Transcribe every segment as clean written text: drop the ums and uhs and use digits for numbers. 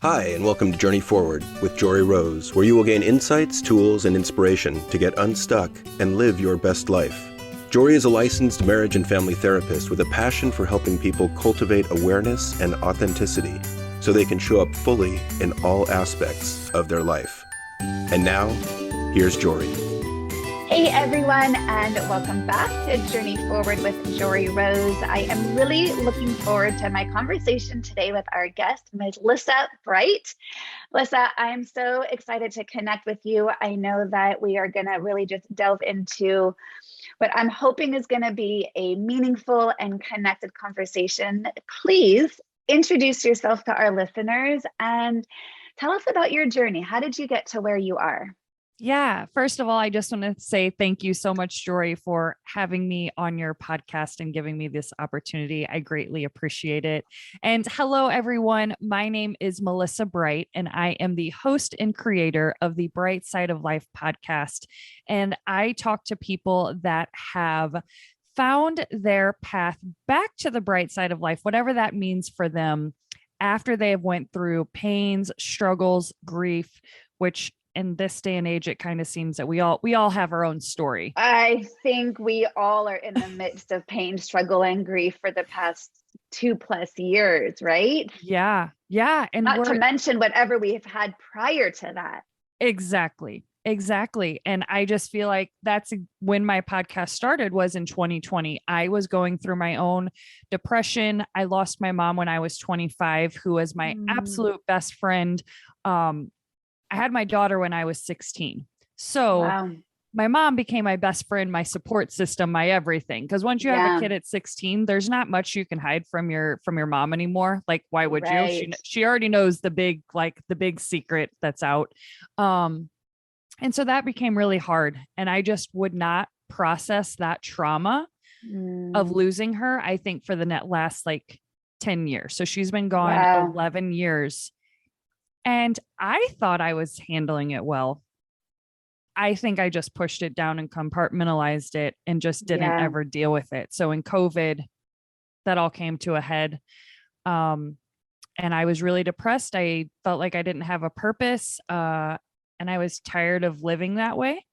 Hi, and welcome to Journey Forward with Jory Rose, where you will gain insights, tools, and inspiration to get unstuck and live your best life. Jory is a licensed marriage and family therapist with a passion for helping people cultivate awareness and authenticity so they can show up fully in all aspects of their life. And now, here's Jory. Hey everyone, and welcome back to Journey Forward with Jory Rose. I am really looking forward to my conversation today with our guest, Melissa Bright. Melissa, I am so excited to connect with you. I know that we are going to really just delve into what I'm hoping is going to be a meaningful and connected conversation. Please introduce yourself to our listeners and tell us about your journey. How did you get to where you are? Yeah. First of all, I just want to say thank you so much, Jory, for having me on your podcast and giving me this opportunity. I greatly appreciate it. And hello, everyone. My name is Melissa Bright, and I am the host and creator of the Bright Side of Life podcast. And I talk to people that have found their path back to the bright side of life, whatever that means for them, after they have went through pains, struggles, grief, which in this day and age, it kind of seems that we all have our own story. I think we all are in the midst of pain, struggle, and grief for the past 2+ years, right? Yeah. Yeah. And not to mention whatever we have had prior to that. Exactly. And I just feel like that's when my podcast started, was in 2020. I was going through my own depression. I lost my mom when I was 25, who was my absolute best friend. I had my daughter when I was 16. So wow. My mom became my best friend, my support system, my everything. Because once you have a kid at 16, there's not much you can hide from your mom anymore. Like, why would you? She already knows the big secret that's out. And so that became really hard. And I just would not process that trauma of losing her, I think, for the last 10 years. So she's been gone 11 years. And I thought I was handling it well. I think I just pushed it down and compartmentalized it and just didn't ever deal with it. So in COVID, that all came to a head. And I was really depressed. I felt like I didn't have a purpose. And I was tired of living that way.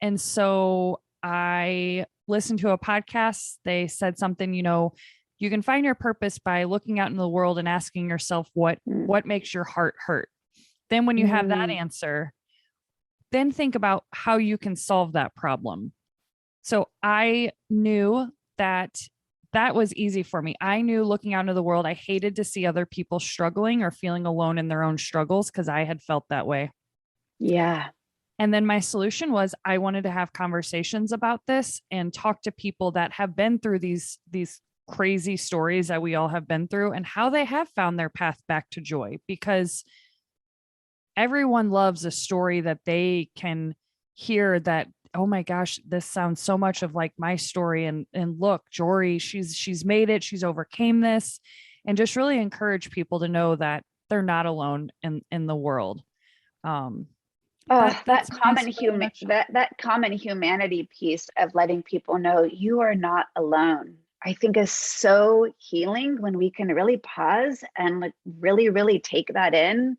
And so I listened to a podcast. They said something, you can find your purpose by looking out in the world and asking yourself what makes your heart hurt. Then when you have that answer, then think about how you can solve that problem. So I knew that was easy for me. I knew looking out into the world, I hated to see other people struggling or feeling alone in their own struggles because I had felt that way. Yeah. And then my solution was I wanted to have conversations about this and talk to people that have been through these crazy stories that we all have been through and how they have found their path back to joy, because everyone loves a story that they can hear that, oh my gosh, this sounds so much of like my story. And look, Jory, she's made it. She's overcame this, and just really encourage people to know that they're not alone in the world. That common humanity piece of letting people know you are not alone, I think is so healing when we can really pause and really, really take that in.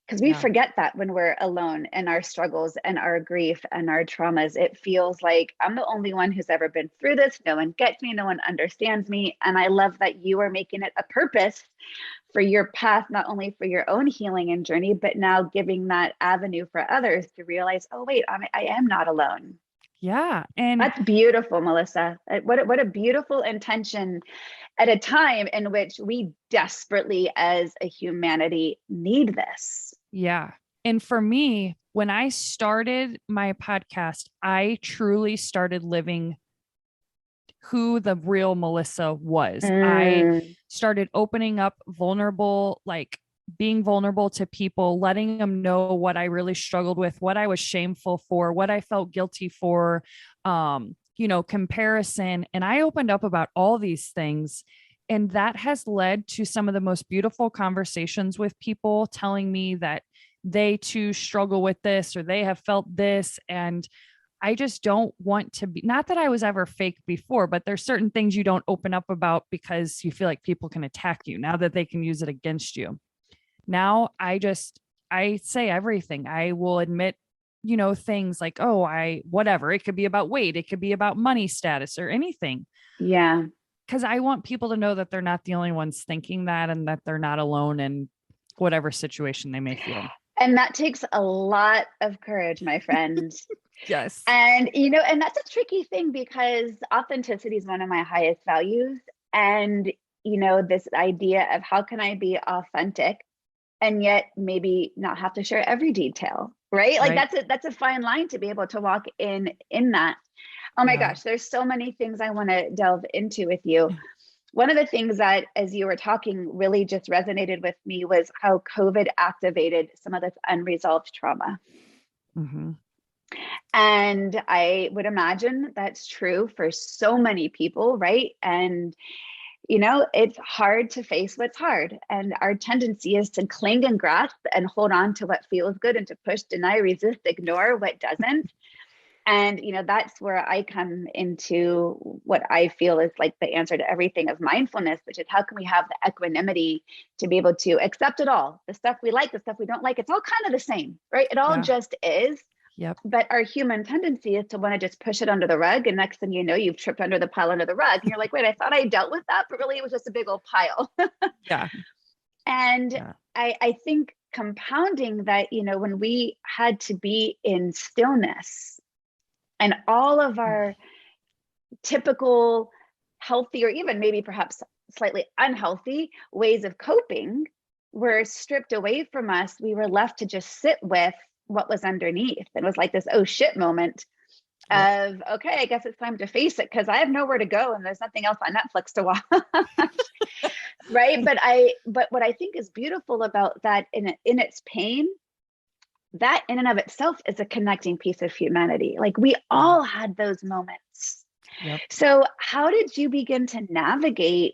Because we forget that when we're alone in our struggles and our grief and our traumas, it feels like I'm the only one who's ever been through this. No one gets me. No one understands me. And I love that you are making it a purpose for your path, not only for your own healing and journey, but now giving that avenue for others to realize, oh, wait, I am not alone. Yeah. And that's beautiful, Melissa. What a beautiful intention at a time in which we desperately as a humanity need this. Yeah. And for me, when I started my podcast, I truly started living who the real Melissa was. I started opening up being vulnerable to people, letting them know what I really struggled with, what I was shameful for, what I felt guilty for, comparison. And I opened up about all these things. And that has led to some of the most beautiful conversations with people telling me that they too struggle with this or they have felt this. And I just don't want to be, not that I was ever fake before, but there's certain things you don't open up about because you feel like people can attack you now that they can use it against you. Now I say everything. I will admit, things like, oh, whatever. It could be about weight. It could be about money status or anything. Yeah. Because I want people to know that they're not the only ones thinking that, and that they're not alone in whatever situation they may feel. And that takes a lot of courage, my friend. Yes. And, and that's a tricky thing because authenticity is one of my highest values. And, this idea of how can I be authentic and yet maybe not have to share every detail, right? Like that's a fine line to be able to walk in that. Oh my gosh, there's so many things I want to delve into with you. One of the things that, as you were talking, really just resonated with me was how COVID activated some of this unresolved trauma. Mm-hmm. And I would imagine that's true for so many people, right? And, it's hard to face what's hard. And our tendency is to cling and grasp and hold on to what feels good and to push, deny, resist, ignore what doesn't. And, that's where I come into what I feel is like the answer to everything of mindfulness, which is how can we have the equanimity to be able to accept it all, the stuff we like, the stuff we don't like, it's all kind of the same, right? It all just is. Yep. But our human tendency is to want to just push it under the rug. And next thing you know, you've tripped under the pile under the rug. And you're like, wait, I thought I dealt with that, but really it was just a big old pile. Yeah. And yeah. I think compounding that, when we had to be in stillness and all of our typical healthy or even maybe perhaps slightly unhealthy ways of coping were stripped away from us, we were left to just sit with what was underneath. And it was like this oh shit moment of, okay, I guess it's time to face it because I have nowhere to go and there's nothing else on Netflix to watch. Right. But what I think is beautiful about that in its pain, that in and of itself is a connecting piece of humanity. Like we all had those moments. Yep. So how did you begin to navigate,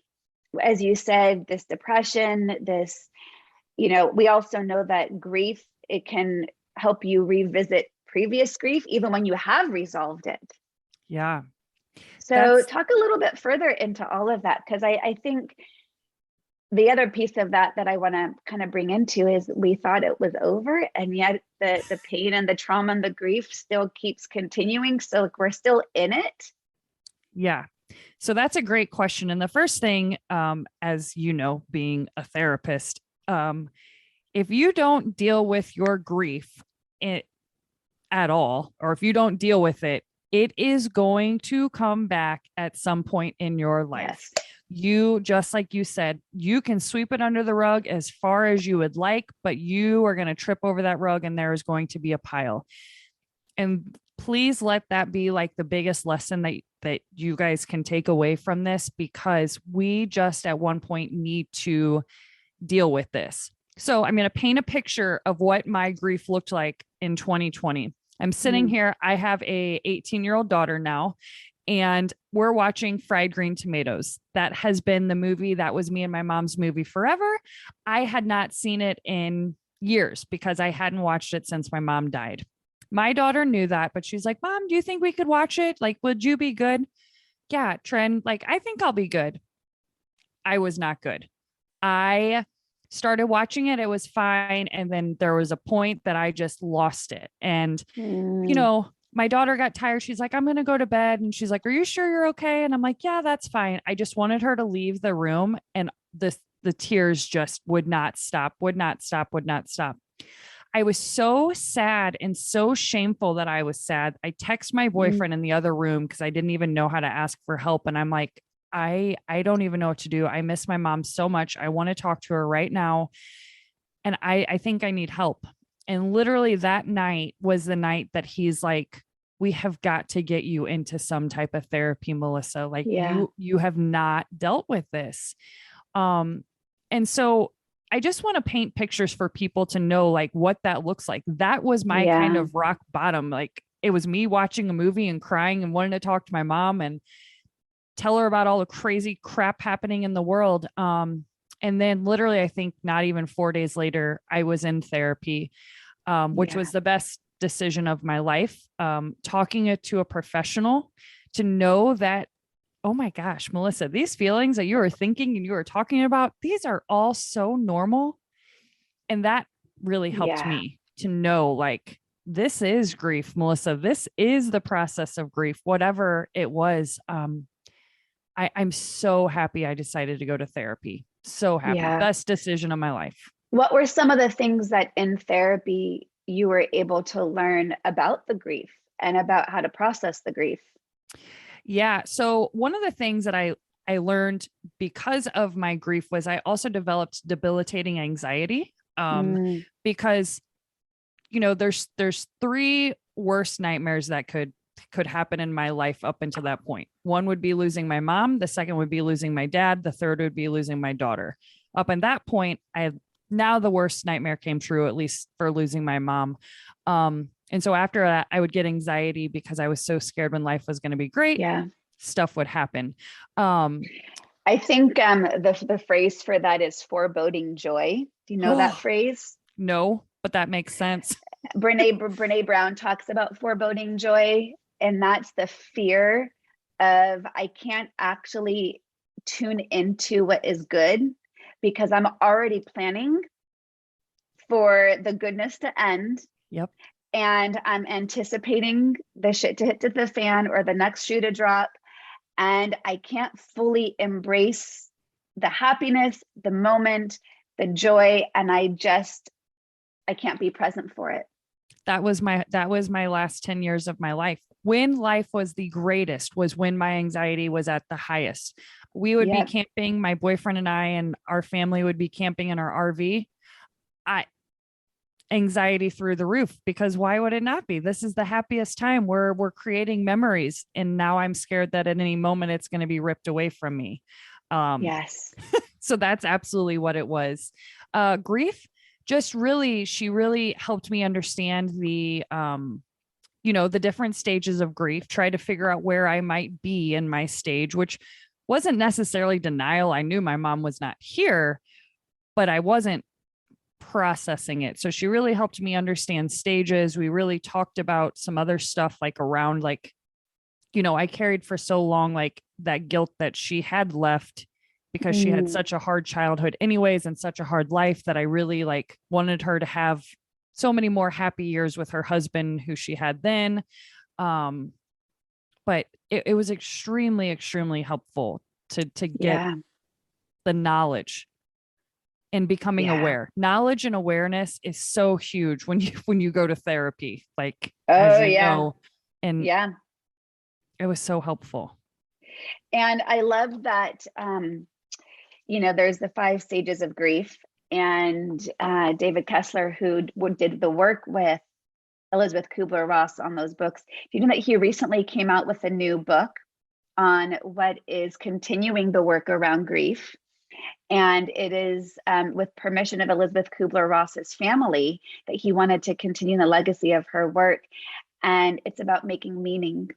as you said, this depression, this, we also know that grief, it can help you revisit previous grief, even when you have resolved it. Yeah. So talk a little bit further into all of that, because I think the other piece of that I want to kind of bring into is we thought it was over, and yet the pain and the trauma and the grief still keeps continuing. So we're still in it. Yeah. So that's a great question. And the first thing, as you know, being a therapist, if you don't deal with your grief at all, or if you don't deal with it, it is going to come back at some point in your life. Yes. You, just like you said, you can sweep it under the rug as far as you would like, but you are going to trip over that rug and there is going to be a pile. And please let that be like the biggest lesson that you guys can take away from this, because we just at one point need to deal with this. So I'm going to paint a picture of what my grief looked like in 2020. I'm sitting here. I have a 18-year-old daughter now, and we're watching Fried Green Tomatoes. That has been the movie that was me and my mom's movie forever. I had not seen it in years because I hadn't watched it since my mom died. My daughter knew that, but she's like, Mom, do you think we could watch it? Like, would you be good? Yeah, Trent, like, I think I'll be good. I was not good. I started watching it. It was fine. And then there was a point that I just lost it. And, my daughter got tired. She's like, I'm going to go to bed. And she's like, are you sure you're okay? And I'm like, yeah, that's fine. I just wanted her to leave the room. And the tears just would not stop. I was so sad and so shameful that I was sad. I text my boyfriend in the other room because I didn't even know how to ask for help. And I'm like, I don't even know what to do. I miss my mom so much. I want to talk to her right now. And I think I need help. And literally that night was the night that he's like, we have got to get you into some type of therapy, Melissa. Like you have not dealt with this. And so I just want to paint pictures for people to know like what that looks like. That was my kind of rock bottom. Like it was me watching a movie and crying and wanting to talk to my mom and tell her about all the crazy crap happening in the world. And then literally, I think not even 4 days later, I was in therapy, which was the best decision of my life. Talking it to a professional to know that, oh my gosh, Melissa, these feelings that you were thinking and you were talking about, these are all so normal. And that really helped Yeah. me to know, like, this is grief, Melissa. This is the process of grief, whatever it was. I'm so happy I decided to go to therapy. So happy. Yeah. Best decision of my life. What were some of the things that in therapy you were able to learn about the grief and about how to process the grief? Yeah. So one of the things that I learned because of my grief was I also developed debilitating anxiety. Mm, Because there's three worst nightmares that could happen in my life up until that point. One would be losing my mom, the second would be losing my dad, the third would be losing my daughter. Up in that point, now the worst nightmare came true, at least for losing my mom. And so after that, I would get anxiety because I was so scared when life was going to be great, yeah. stuff would happen. Um, I think the phrase for that is foreboding joy. Do you know that phrase? no, but that makes sense. Brene Brown talks about foreboding joy, and that's the fear of I can't actually tune into what is good because I'm already planning for the goodness to end. Yep. And I'm anticipating the shit to hit to the fan or the next shoe to drop. And I can't fully embrace the happiness, the moment, the joy. And I can't be present for it. That was my last 10 years of my life. When life was the greatest was when my anxiety was at the highest. We would be camping, my boyfriend and I and our family would be camping in our RV. Anxiety through the roof, because why would it not be? This is the happiest time. We're creating memories, and now I'm scared that at any moment it's going to be ripped away from me. Yes. So that's absolutely what it was. Grief she really helped me understand the different stages of grief, try to figure out where I might be in my stage, which wasn't necessarily denial. I knew my mom was not here, but I wasn't processing it. So she really helped me understand stages. We really talked about some other stuff, like around, like, I carried for so long, like that guilt that she had left because she had such a hard childhood anyways and such a hard life, that I really like wanted her to have so many more happy years with her husband who she had then. But it was extremely, extremely helpful to get the knowledge and becoming aware. Knowledge and awareness is so huge when you go to therapy, like, as you know, and it was so helpful. And I love that, there's the 5 stages of grief, and David Kessler, who did the work with Elizabeth Kubler-Ross on those books, do you know that he recently came out with a new book on what is continuing the work around grief? And it is with permission of Elizabeth Kubler-Ross's family that he wanted to continue the legacy of her work. And it's about making meaning.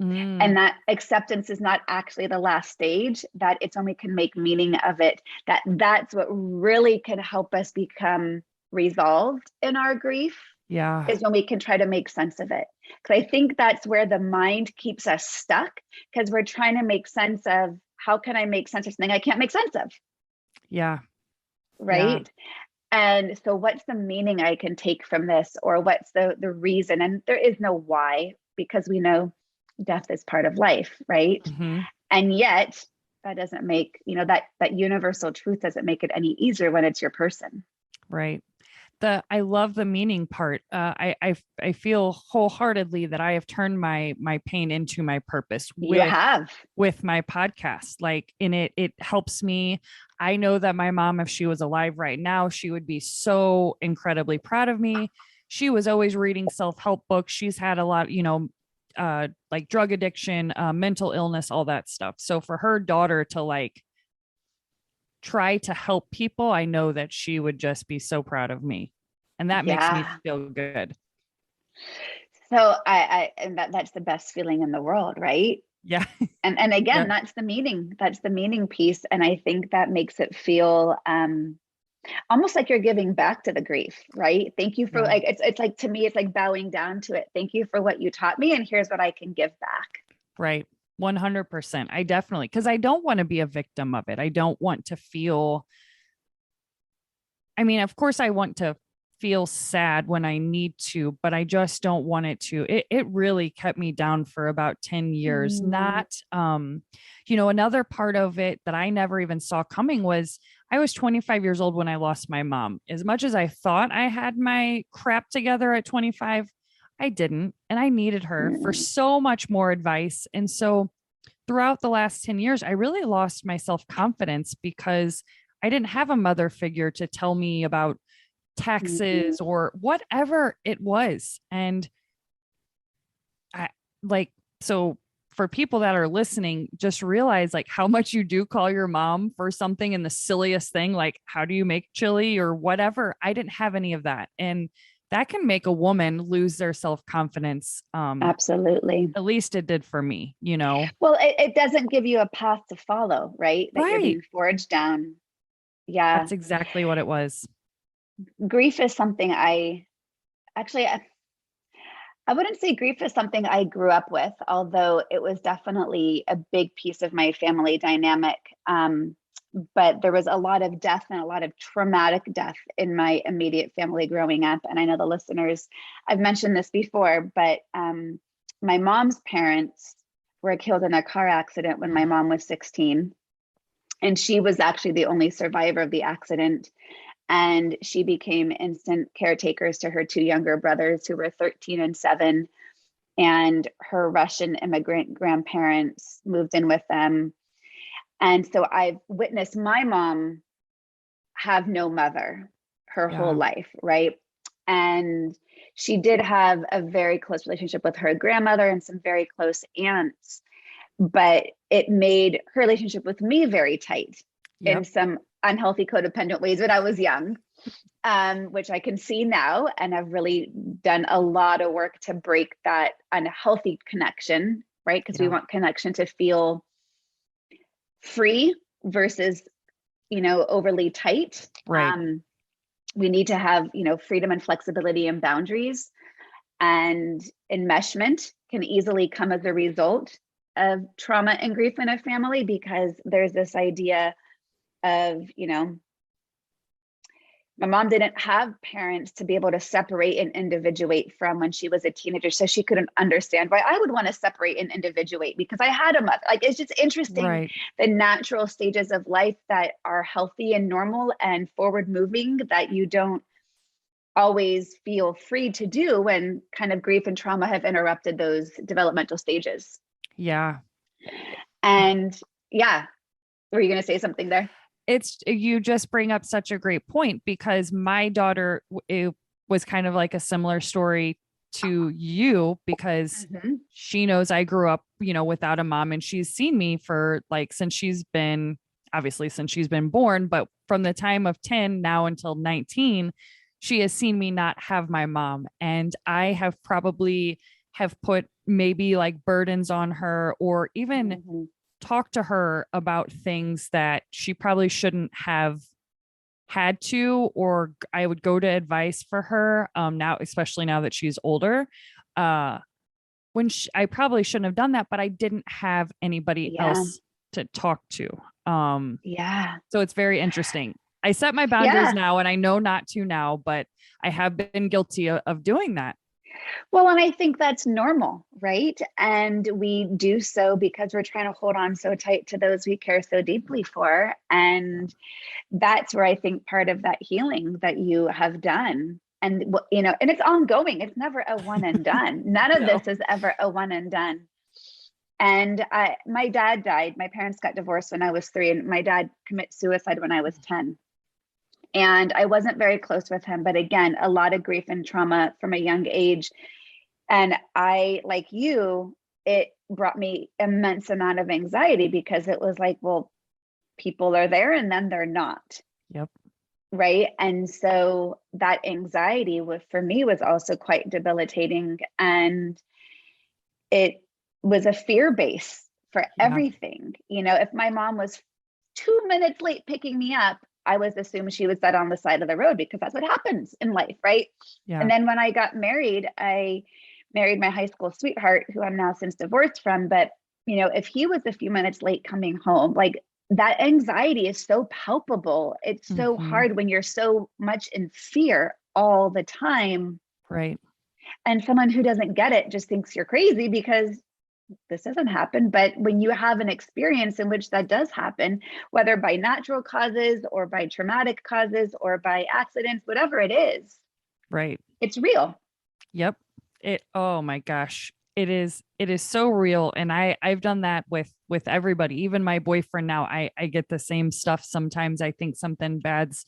And that acceptance is not actually the last stage, that it's when we can make meaning of it, that's what really can help us become resolved in our grief. Yeah. Is when we can try to make sense of it. Because I think that's where the mind keeps us stuck, because we're trying to make sense of, how can I make sense of something I can't make sense of? Yeah. Right. Yeah. And so what's the meaning I can take from this, or what's the reason? And there is no why, because we know death is part of life, right? Mm-hmm. And yet that doesn't make, that universal truth doesn't make it any easier when it's your person. Right. I love the meaning part. I feel wholeheartedly that I have turned my pain into my purpose with my podcast. Like, in it helps me. I know that my mom, if she was alive right now, she would be so incredibly proud of me. She was always reading self-help books. She's had a lot, like drug addiction, mental illness, all that stuff. So for her daughter to like try to help people, I know that she would just be so proud of me, and that makes me feel good. So and that's the best feeling in the world, right? Yeah. And again, that's the meaning piece. And I think that makes it feel almost like you're giving back to the grief, right? Thank you for like, it's like, to me, it's like bowing down to it. Thank you for what you taught me, and here's what I can give back. Right. 100%. I definitely, because I don't want to be a victim of it. I don't want to feel I mean, of course I want to feel sad when I need to, but I just don't want it to. It really kept me down for about 10 years. Mm, Not, another part of it that I never even saw coming was I was 25 years old when I lost my mom. As much as I thought I had my crap together at 25, I didn't. And I needed her for mm, so much more advice. And so throughout the last 10 years, I really lost my self confidence because I didn't have a mother figure to tell me about mhm. taxes or whatever it was. And I like, so for people that are listening, just realize like how much you do call your mom for something in the silliest thing, like how do you make chili or whatever. I didn't have any of that. And that can make a woman lose their self confidence. Absolutely. At least it did for me, Well, it doesn't give you a path to follow, right? That you're Right. being forged down. Yeah. That's exactly what it was. Grief is something actually, I wouldn't say grief is something I grew up with, although it was definitely a big piece of my family dynamic. But there was a lot of death and a lot of traumatic death in my immediate family growing up. And I know the listeners, I've mentioned this before, but my mom's parents were killed in a car accident when my mom was 16. And she was actually the only survivor of the accident. And she became instant caretakers to her two younger brothers who were 13 and 7. And her Russian immigrant grandparents moved in with them. And so I've witnessed my mom have no mother her whole Yeah. life, right? And she did have a very close relationship with her grandmother and some very close aunts, but it made her relationship with me very tight in Yep. some unhealthy codependent ways when I was young, which I can see now. And I've really done a lot of work to break that unhealthy connection, right? Because we Yeah. want connection to feel free versus, overly tight. Right. We need to have, freedom and flexibility and boundaries. And enmeshment can easily come as a result of trauma and grief in a family because there's this idea of, my mom didn't have parents to be able to separate and individuate from when she was a teenager. So she couldn't understand why I would want to separate and individuate because I had a mother. Like, it's just interesting Right. the natural stages of life that are healthy and normal and forward moving that you don't always feel free to do when kind of grief and trauma have interrupted those developmental stages. Yeah. And yeah, were you going to say something there? You just bring up such a great point because my daughter, it was kind of like a similar story to you because Mm-hmm. she knows I grew up, without a mom, and she's seen me for like since she's been born, but from the time of 10 now until 19, she has seen me not have my mom. And I have probably have put maybe like burdens on her or even Mm-hmm. talk to her about things that she probably shouldn't have had to, or I would go to advice for her now, especially now that she's older. Uh, I probably shouldn't have done that, but I didn't have anybody Yeah. else to talk to. Um, Yeah. so it's very interesting. I set my boundaries Yeah. now and I know not to now, but I have been guilty of doing that. Well, and I think that's normal, right? And we do so because we're trying to hold on so tight to those we care so deeply for. And that's where I think part of that healing that you have done. And, and it's ongoing. It's never a one and done. None of No. this is ever a one and done. And my dad died. My parents got divorced when I was 3, and my dad committed suicide when I was 10. And I wasn't very close with him, but again, a lot of grief and trauma from a young age. And I, like you, it brought me immense amount of anxiety because it was like, well, people are there and then they're not. Yep. Right. And so that anxiety for me was also quite debilitating. And it was a fear base for Yeah. everything. If my mom was 2 minutes late picking me up, I was assumed she was dead on the side of the road because that's what happens in life, right? Yeah. And then when I got married, I married my high school sweetheart, who I'm now since divorced from. But, if he was a few minutes late coming home, like that anxiety is so palpable. It's so Mm-hmm. hard when you're so much in fear all the time. Right. And someone who doesn't get it just thinks you're crazy because this doesn't happen. But when you have an experience in which that does happen, whether by natural causes or by traumatic causes or by accidents, whatever it is, Right. it's real. Yep. Oh my gosh. It is so real. And I've done that with everybody, even my boyfriend now. I get the same stuff. Sometimes I think something bad's,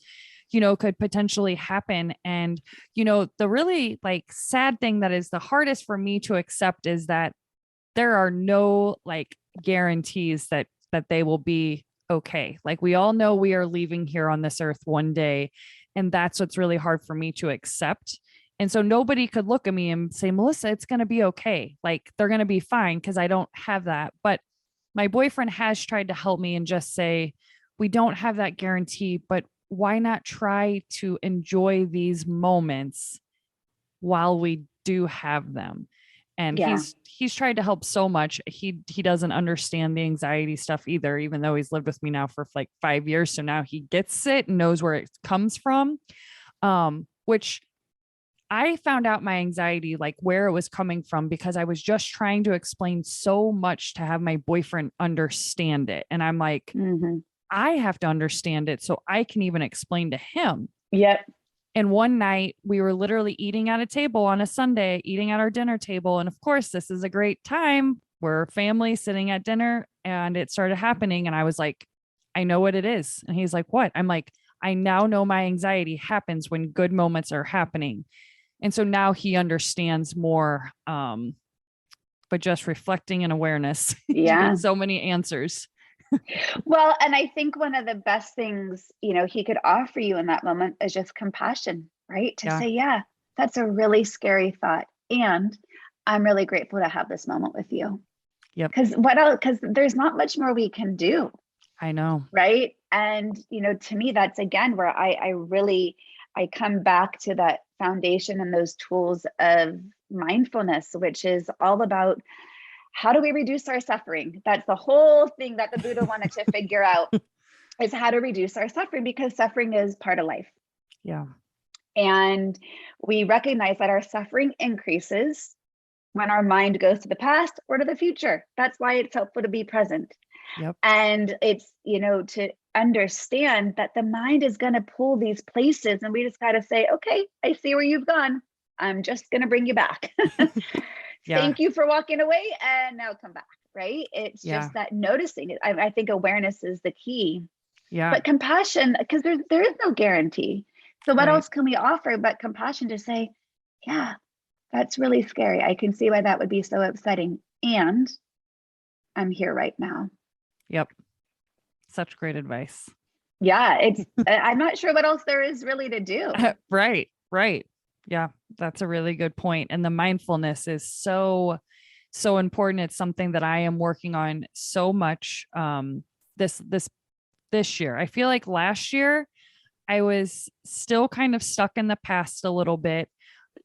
could potentially happen. And, the really like sad thing that is the hardest for me to accept is that there are no like guarantees that they will be okay. Like we all know we are leaving here on this earth one day. And that's what's really hard for me to accept. And so nobody could look at me and say, Melissa, it's going to be okay. Like they're going to be fine because I don't have that. But my boyfriend has tried to help me and just say, we don't have that guarantee, but why not try to enjoy these moments while we do have them? And Yeah. he's tried to help so much. He doesn't understand the anxiety stuff either, even though he's lived with me now for like 5 years. So now he gets it and knows where it comes from. Which I found out my anxiety, like where it was coming from, because I was just trying to explain so much to have my boyfriend understand it. And I'm like, I have to understand it so I can even explain to him. Yep. And one night we were literally eating at a table on a Sunday, eating at our dinner table. And of course, this is a great time. We're family sitting at dinner and it started happening. And I was like, I know what it is. And he's like, what? I'm like, I now know my anxiety happens when good moments are happening. And so now he understands more, but just reflecting and awareness, you get so many answers. Well, and I think one of the best things, he could offer you in that moment is just compassion, right? To say, yeah, that's a really scary thought. And I'm really grateful to have this moment with you. Yep. Because what else? Because there's not much more we can do. I know. Right. And, to me, that's again where I come back to that foundation and those tools of mindfulness, which is all about how do we reduce our suffering? That's the whole thing that the Buddha wanted to figure out, is how to reduce our suffering, because suffering is part of life. Yeah. And we recognize that our suffering increases when our mind goes to the past or to the future. That's why it's helpful to be present. Yep. And it's, to understand that the mind is going to pull these places, and we just got to say, okay, I see where you've gone. I'm just going to bring you back. Thank you for walking away, and now come back. Right. It's just that noticing it. I think awareness is the key. Yeah. But compassion, because there is no guarantee. So what else can we offer but compassion to say, yeah, that's really scary. I can see why that would be so upsetting. And I'm here right now. Yep. Such great advice. Yeah. I'm not sure what else there is really to do. Right. Yeah. That's a really good point. And the mindfulness is so important. It's something that I am working on so much this year. I feel like last year I was still kind of stuck in the past a little bit.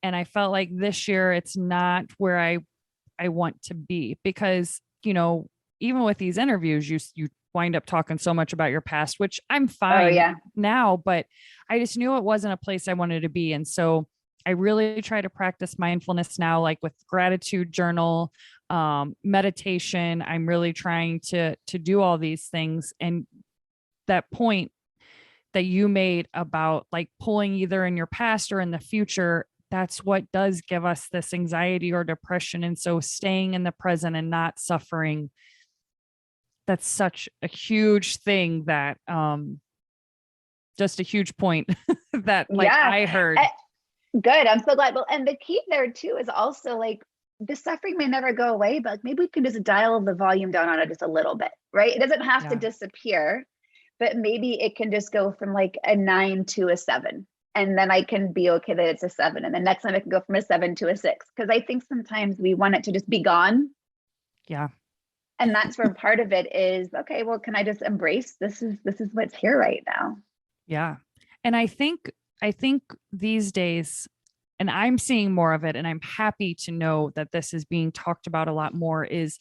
And I felt like this year it's not where I want to be, because, even with these interviews, you wind up talking so much about your past, which I'm fine now, but I just knew it wasn't a place I wanted to be. And so I really try to practice mindfulness now, like with gratitude journal, meditation. I'm really trying to do all these things. And that point that you made about like pulling either in your past or in the future, that's what does give us this anxiety or depression. And so staying in the present and not suffering, that's such a huge thing that, just a huge point that I heard. Good. I'm so glad. Well, and the key there too is also like the suffering may never go away, but maybe we can just dial the volume down on it just a little bit, right? It doesn't have to disappear, but maybe it can just go from like a 9 to a 7. And then I can be okay that it's a 7. And the next time it can go from a 7 to a 6. Because I think sometimes we want it to just be gone. Yeah. And that's where part of it is, okay, well, can I just embrace this is what's here right now? Yeah. And I think these days, and I'm seeing more of it, and I'm happy to know that this is being talked about a lot more, is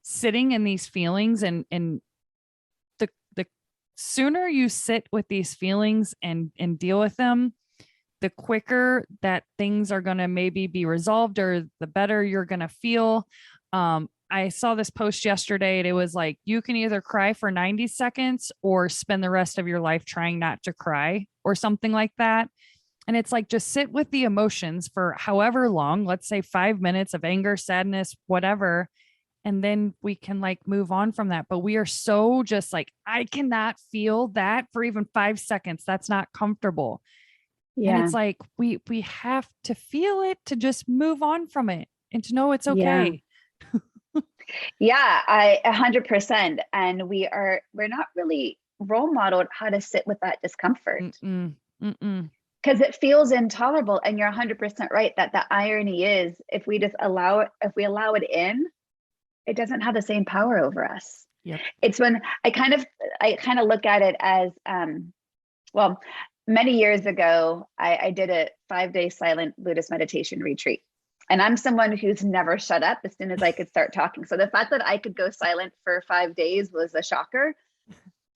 sitting in these feelings and the sooner you sit with these feelings and deal with them, the quicker that things are going to maybe be resolved, or the better you're going to feel. I saw this post yesterday, and it was like, you can either cry for 90 seconds or spend the rest of your life trying not to cry, or something like that. And it's like, just sit with the emotions for however long, let's say 5 minutes of anger, sadness, whatever. And then we can like move on from that. But we are so just like, I cannot feel that for even 5 seconds. That's not comfortable. And Yeah. it's like, we have to feel it to just move on from it and to know it's Yeah. okay. Yeah, I 100%. And we're not really role modeled how to sit with that discomfort. Mm-mm, mm-mm. Because it feels intolerable. And you're 100% right that the irony is, if we allow it in, it doesn't have the same power over us. Yep. It's when I kind of look at it as, well, many years ago, I did a 5-day silent Buddhist meditation retreat. And I'm someone who's never shut up as soon as I could start talking. So the fact that I could go silent for 5 days was a shocker.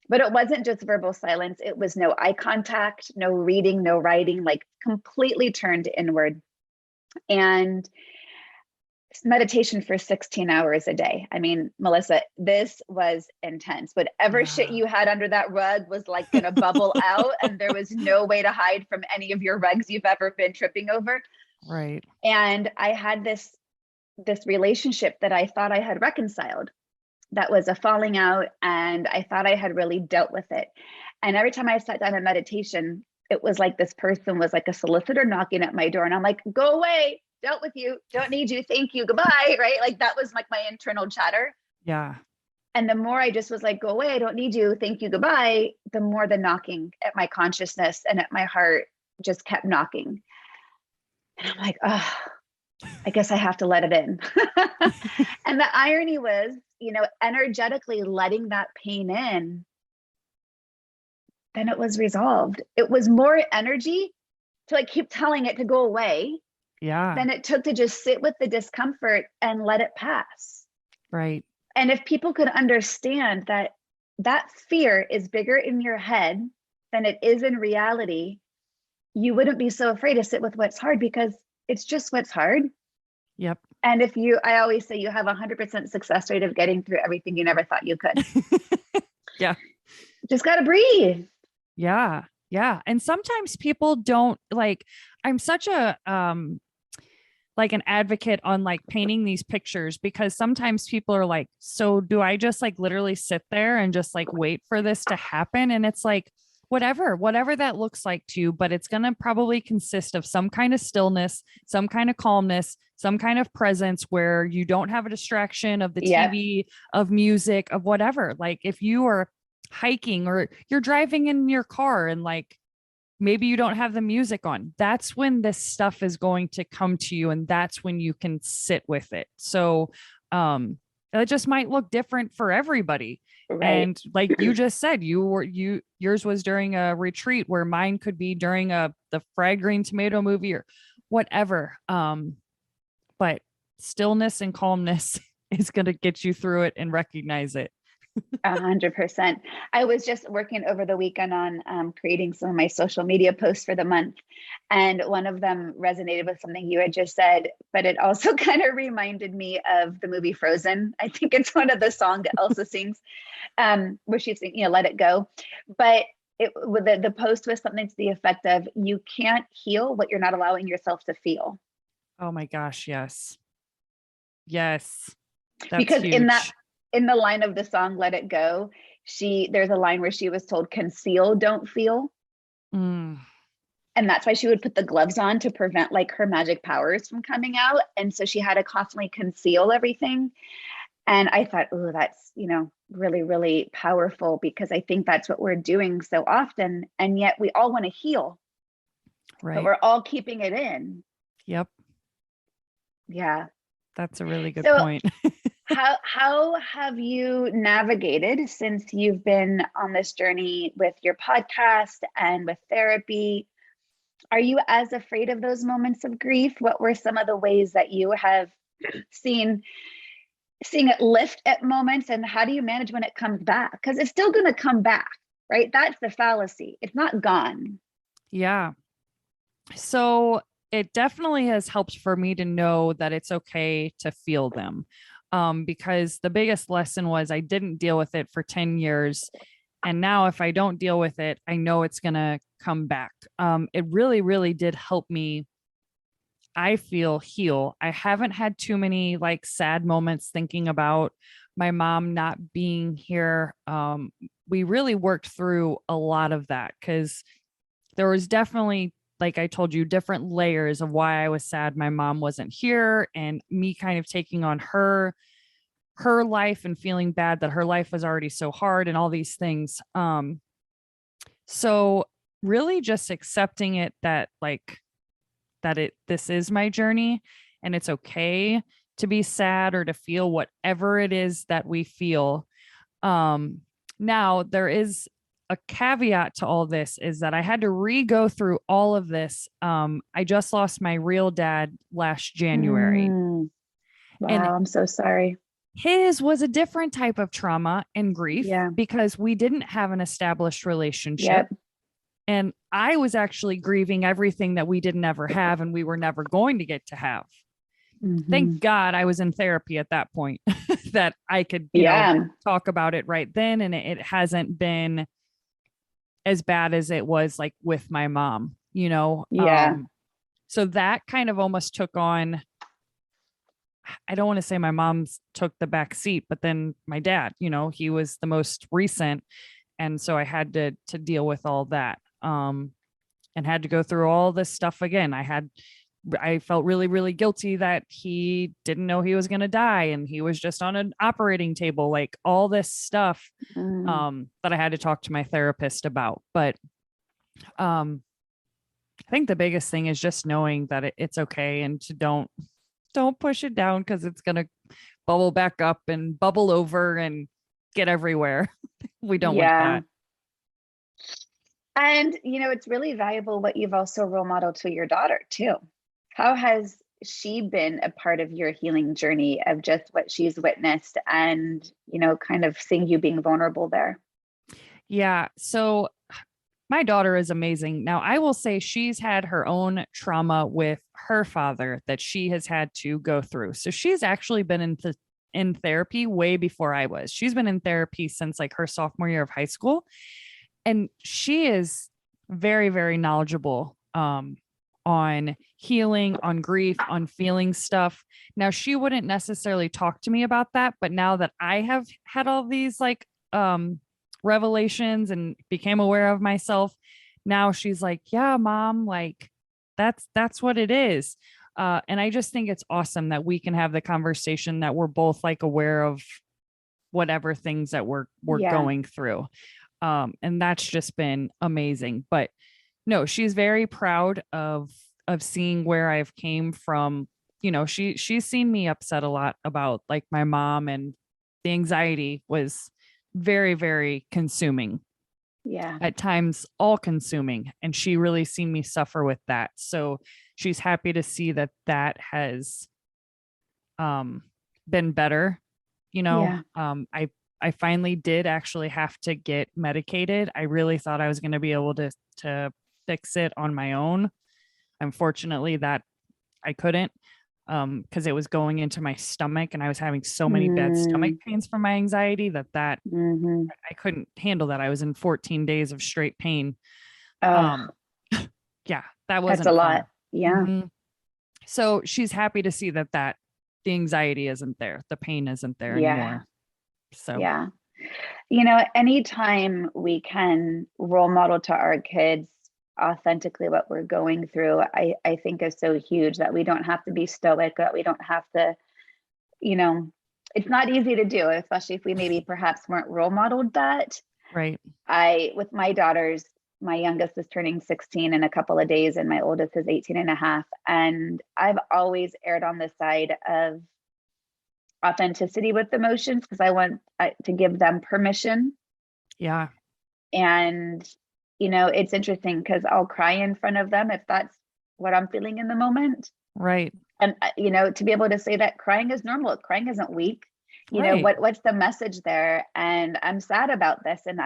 But it wasn't just verbal silence. It was no eye contact, no reading, no writing, like completely turned inward. And meditation for 16 hours a day. I mean, Melissa, this was intense. Whatever shit you had under that rug was like going to bubble out, and there was no way to hide from any of your rugs you've ever been tripping over. Right. And I had this relationship that I thought I had reconciled. That was a falling out, and I thought I had really dealt with it. And every time I sat down in meditation, it was like this person was like a solicitor knocking at my door, and I'm like, go away, dealt with you, don't need you, thank you, goodbye, right? Like that was like my internal chatter. Yeah. And the more I just was like, go away, I don't need you, thank you, goodbye, the more the knocking at my consciousness and at my heart just kept knocking. And I'm like, oh, I guess I have to let it in. And the irony was, energetically letting that pain in, then it was resolved. It was more energy to like keep telling it to go away than it took to just sit with the discomfort and let it pass. Right. And if people could understand that that fear is bigger in your head than it is in reality, you wouldn't be so afraid to sit with what's hard, because it's just what's hard. Yep. And I always say you have 100% success rate of getting through everything you never thought you could. Yeah. Just got to breathe. Yeah. Yeah. And sometimes people don't like, I'm such a, like an advocate on like painting these pictures, because sometimes people are like, so do I just like literally sit there and just like wait for this to happen? And it's like, whatever that looks like to you, but it's going to probably consist of some kind of stillness, some kind of calmness, some kind of presence where you don't have a distraction of the TV, of music, of whatever. Like if you are hiking or you're driving in your car and like, maybe you don't have the music on, that's when this stuff is going to come to you. And that's when you can sit with it. So, it just might look different for everybody. Right. And like you just said, yours was during a retreat, where mine could be during the fried green tomato movie or whatever. But stillness and calmness is going to get you through it and recognize it. 100%. I was just working over the weekend on creating some of my social media posts for the month. And one of them resonated with something you had just said, but it also kind of reminded me of the movie Frozen. I think it's one of the songs that Elsa sings, where she's singing, let it go. But the post was something to the effect of, you can't heal what you're not allowing yourself to feel. Oh my gosh. Yes. Yes. That's because huge. In the line of the song, Let It Go, there's a line where she was told, conceal, don't feel. And that's why she would put the gloves on to prevent like her magic powers from coming out. And so she had to constantly conceal everything. And I thought, oh, that's, really, really powerful, because I think that's what we're doing so often. And yet we all want to heal, right? But we're all keeping it in. Yep. Yeah. That's a really good point. How have you navigated, since you've been on this journey with your podcast and with therapy? Are you as afraid of those moments of grief? What were some of the ways that you have seen it lift at moments, and how do you manage when it comes back? Because it's still going to come back. right? That's the fallacy. It's not gone. Yeah. So it definitely has helped for me to know that it's okay to feel them. Because the biggest lesson was I didn't deal with it for 10 years. And now if I don't deal with it, I know it's going to come back. It really, really did help me, I feel, heal. I haven't had too many like sad moments thinking about my mom not being here. We really worked through a lot of that because there was definitely, like I told you, different layers of why I was sad my mom wasn't here, and me kind of taking on her life and feeling bad that her life was already so hard and all these things. So really just accepting it that like this is my journey and it's okay to be sad or to feel whatever it is that we feel. Now there is a caveat to all this, is that I had to go through all of this. I just lost my real dad last January. Wow, And I'm so sorry. his was a different type of trauma and grief Yeah. because we didn't have an established relationship. Yep. And I was actually grieving everything that we didn't ever have and we were never going to get to have. Thank God I was in therapy at that point that I could, talk about it right then. And it hasn't been as bad as it was like with my mom, Yeah. So that kind of almost took on, I don't want to say my mom's took the back seat, but then my dad, he was the most recent. And so I had to deal with all that, and had to go through all this stuff again. I felt really, really guilty that he didn't know he was going to die. And he was just on an operating table, like all this stuff, that I had to talk to my therapist about. But, I think the biggest thing is just knowing that it's okay, and to don't push it down, because it's going to bubble back up and bubble over and get everywhere. We don't want that. And, it's really valuable what you've also role modeled to your daughter too. How has she been a part of your healing journey of just what she's witnessed and, kind of seeing you being vulnerable there? Yeah. So my daughter is amazing. Now, I will say she's had her own trauma with her father that she has had to go through. So she's actually been in therapy way before I was. She's been in therapy since like her sophomore year of high school. And she is very, very knowledgeable on healing, on grief, on feeling stuff. Now, she wouldn't necessarily talk to me about that, but now that I have had all these like revelations and became aware of myself, now she's like, yeah, mom, like that's what it is. And I just think it's awesome that we can have the conversation, that we're both like aware of whatever things that we're going through. And that's just been amazing. But no, she's very proud of seeing where I've came from. She's seen me upset a lot about like my mom, and the anxiety was very, very consuming. Yeah. At times all consuming. And she really seen me suffer with that. So she's happy to see that has been better. I finally did actually have to get medicated. I really thought I was going to be able to fix it on my own. Unfortunately, that I couldn't, because it was going into my stomach, and I was having so many bad stomach pains from my anxiety that I couldn't handle that. I was in 14 days of straight pain. Yeah, that wasn't That's a fun. lot. Yeah. So she's happy to see that the anxiety isn't there, the pain isn't there anymore. So yeah, anytime we can role model to our kids authentically what we're going through, I think is so huge, that we don't have to be stoic, that we don't have to, it's not easy to do, especially if we maybe perhaps weren't role modeled that. Right. With my daughters, my youngest is turning 16 in a couple of days, and my oldest is 18 and a half. And I've always erred on the side of authenticity with emotions, because I want to give them permission. Yeah. And, it's interesting because I'll cry in front of them if that's what I'm feeling in the moment. Right. And, to be able to say that crying is normal, crying isn't weak, Right. What's the message there? And I'm sad about this. And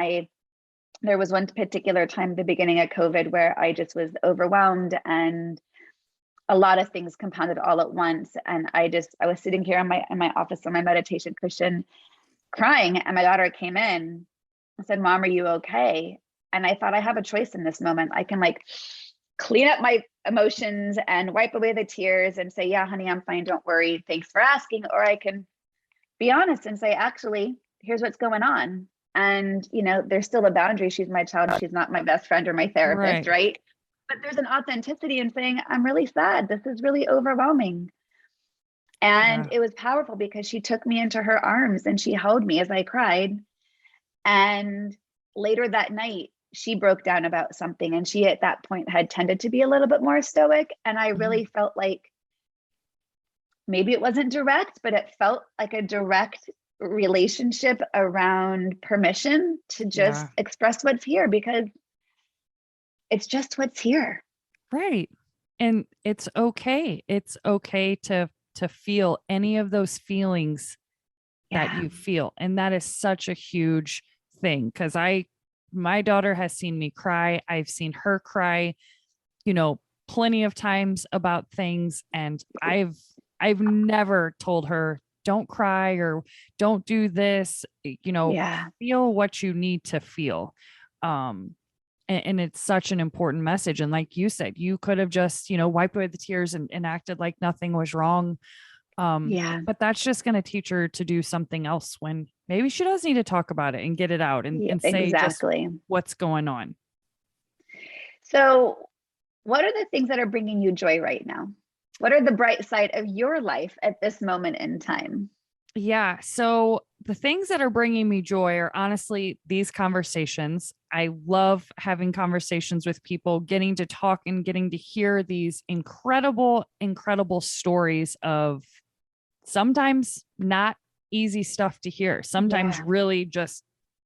there was one particular time, the beginning of COVID, where I just was overwhelmed and a lot of things compounded all at once. And I was sitting here in my office on my meditation cushion crying. And my daughter came in and said, "Mom, are you okay?" And I thought, I have a choice in this moment. I can like clean up my emotions and wipe away the tears and say, "Yeah, honey, I'm fine. Don't worry. Thanks for asking." Or I can be honest and say, "Actually, here's what's going on." And, there's still a boundary. She's my child. She's not my best friend or my therapist, right? But there's an authenticity in saying, "I'm really sad. This is really overwhelming." And it was powerful because she took me into her arms and she held me as I cried. And later that night, she broke down about something. And she, at that point, had tended to be a little bit more stoic. And I really felt like maybe it wasn't direct, but it felt like a direct relationship around permission to just express what's here, because it's just what's here. Right. And it's okay. It's okay to feel any of those feelings that you feel. And that is such a huge thing, because my daughter has seen me cry. I've seen her cry, plenty of times about things. And I've never told her, don't cry or don't do this, feel what you need to feel. And it's such an important message. And like you said, you could have just, wiped away the tears and acted like nothing was wrong. But that's just going to teach her to do something else when maybe she does need to talk about it and get it out and say just what's going on. So what are the things that are bringing you joy right now? What are the bright side of your life at this moment in time? Yeah. So the things that are bringing me joy are honestly these conversations. I love having conversations with people, getting to talk and getting to hear these incredible, incredible stories of sometimes not easy stuff to hear, sometimes really just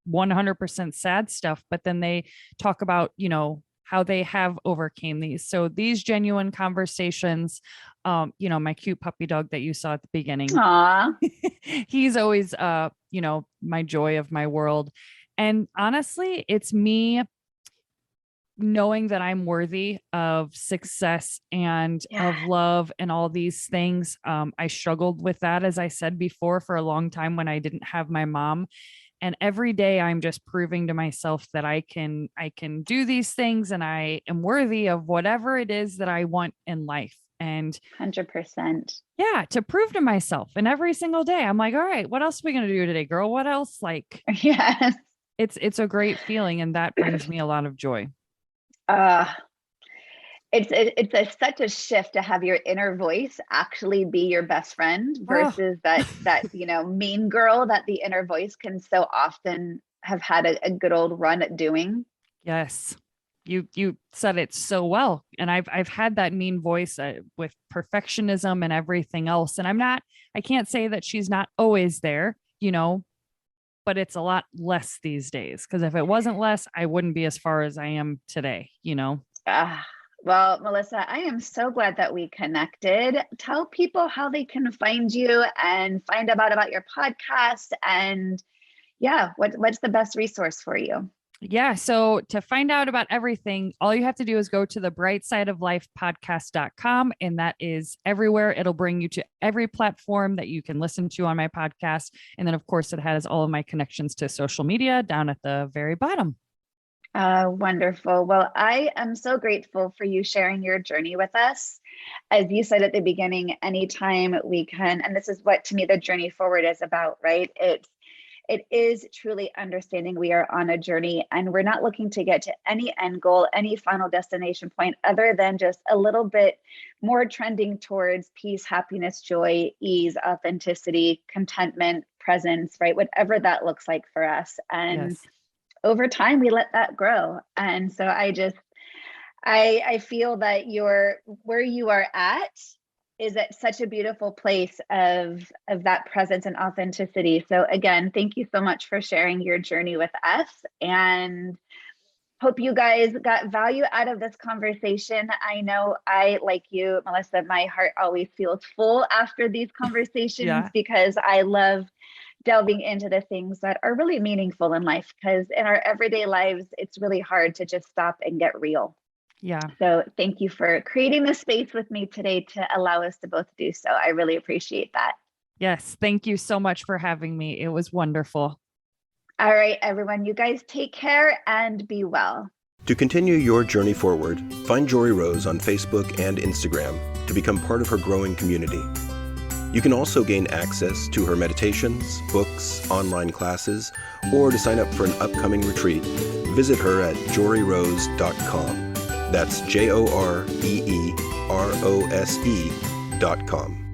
100% sad stuff. But then they talk about, how they have overcame these. So these genuine conversations, my cute puppy dog that you saw at the beginning, he's always, my joy of my world. And honestly, it's me knowing that I'm worthy of success and of love and all these things. I struggled with that, as I said before, for a long time when I didn't have my mom. And every day I'm just proving to myself that I can do these things and I am worthy of whatever it is that I want in life. And 100%. Yeah, to prove to myself. And every single day I'm like, all right, what else are we going to do today, girl? What else? Like, yes, it's a great feeling. And that brings me a lot of joy. It's such a shift to have your inner voice actually be your best friend versus that mean girl that the inner voice can so often have had a good old run at doing. Yes. You said it so well. And I've had that mean voice with perfectionism and everything else. And I can't say that she's not always there, but it's a lot less these days. Because if it wasn't less, I wouldn't be as far as I am today, Well, Melissa, I am so glad that we connected. Tell people how they can find you and find out about your podcast and what's the best resource for you? Yeah. So to find out about everything, all you have to do is go to the brightsideoflifepodcast.com. And that is everywhere. It'll bring you to every platform that you can listen to on my podcast. And then of course it has all of my connections to social media down at the very bottom. Wonderful. Well, I am so grateful for you sharing your journey with us. As you said at the beginning, anytime we can, and this is what to me the journey forward is about, right? It is truly understanding we are on a journey and we're not looking to get to any end goal, any final destination point, other than just a little bit more trending towards peace, happiness, joy, ease, authenticity, contentment, presence, right? Whatever that looks like for us. And over time, we let that grow. And so I feel that where you are at is at such a beautiful place of that presence and authenticity. So again, thank you so much for sharing your journey with us, and hope you guys got value out of this conversation. I know I, like you, Melissa, my heart always feels full after these conversations because I love delving into the things that are really meaningful in life, because in our everyday lives, it's really hard to just stop and get real. Yeah. So thank you for creating this space with me today to allow us to both do so. I really appreciate that. Yes. Thank you so much for having me. It was wonderful. All right, everyone, you guys take care and be well. To continue your journey forward, find Jory Rose on Facebook and Instagram to become part of her growing community. You can also gain access to her meditations, books, online classes, or to sign up for an upcoming retreat, visit her at joryrose.com. That's JOREEROSE.com.